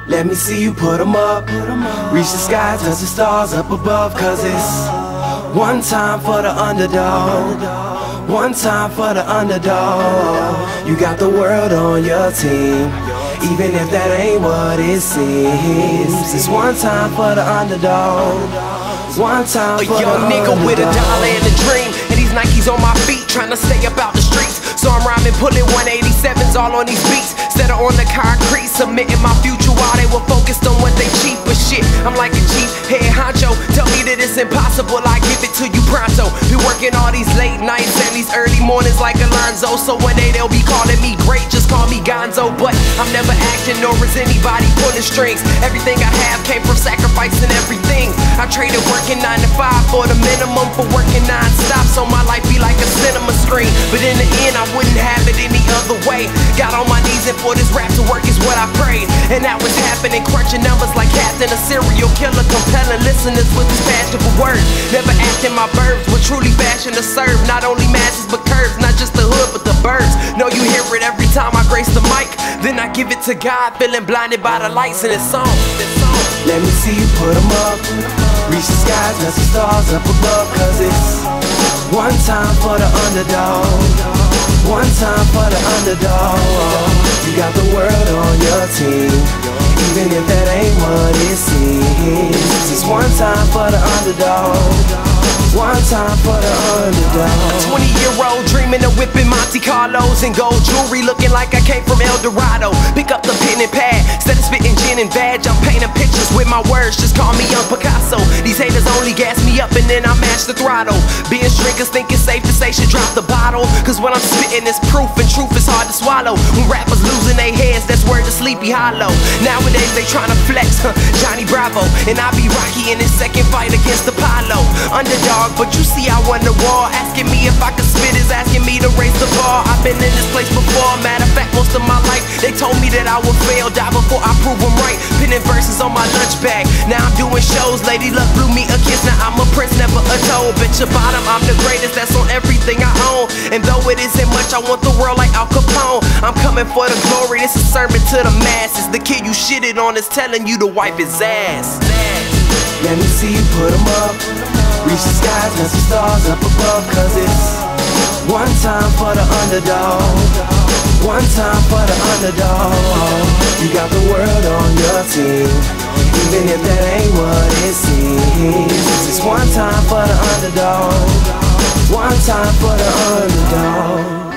Let me see you put 'em up. Reach the sky, touch the stars up above. Cause it's one time for the underdog. One time for the underdog. You got the world on your team, even if that ain't what it seems. It's one time for the underdog. One time for the young nigga with a dollar and a dream, and these Nikes on my feet, trying to stay up out the streets. So I'm rhyming, pulling 187s all on these beats, instead of on the concrete, submitting my future while they were focused on what they cheap. But shit, I'm like a chief head honcho. Tell me that it's impossible, I give it to you pronto. Be working all these late nights and these early mornings like Alonzo. So one day they'll be calling me great, just call me Gonzo. But I'm never acting, nor is anybody pulling strings. Everything I have came from sacrificing everything. I traded working 9 to 5 for the minimum, for working non-stop, so my life be like a cinema screen. But in the end I wouldn't have it any other way. Got on my knees and for this rap to work is what I prayed. And that was happening, crunching numbers like Captain, a serial killer, compelling listeners with his passionate words. Never acting my verbs, but truly fashion to serve not only masses but curves, not just the hood but the birds. Know you hear it every time I grace the mic, then I give it to God, feeling blinded by the lights in this song. Let me see you put 'em up. Reach the sky, touch the stars up above. Cause it's one time for the underdog. One time for the underdog. You got the world on your team, even if that ain't what it seems. It's one time for the underdog. One time for the underdog. 20-year-old dreaming of whipping Monte Carlos and gold jewelry, looking like I came from El Dorado. Pick up the pen and pad, instead of spitting gin and badge, I'm painting pictures with my words, just call me Young Picasso. These haters only gas me up and then I mash the throttle. Being drinkers think it's safe to say should drop the bottle, cause what I'm spitting is proof, and truth is hard to swallow. When rappers losing their heads, that's word to Sleepy Hollow. Nowadays they tryna flex, Johnny Bravo, and I be Rocky in his second fight against Apollo. Underdog, but you see I won the war. Asking me if I could spit is asking me to raise the bar. I've been in this place before, matter of fact most of my life they told me that I would fail, die before I prove them right. Pinning verses on my lunch bag, now I'm doing shows. Lady Luck blew me a kiss, now I'm a prince, never a toad. Bitch your bottom, I'm the greatest, that's on everything I own. And though it isn't much, I want the world like Al Capone. I'm coming for the glory, this is a sermon to the masses. The kid you shitted on is telling you to wipe his ass. Let me see you put 'em up. Reach the skies, touch the stars up above. Cause it's one time for the underdog. One time for the underdog. You got the world on your team, even if that ain't what it seems. It's one time for the underdog. One time for the underdog.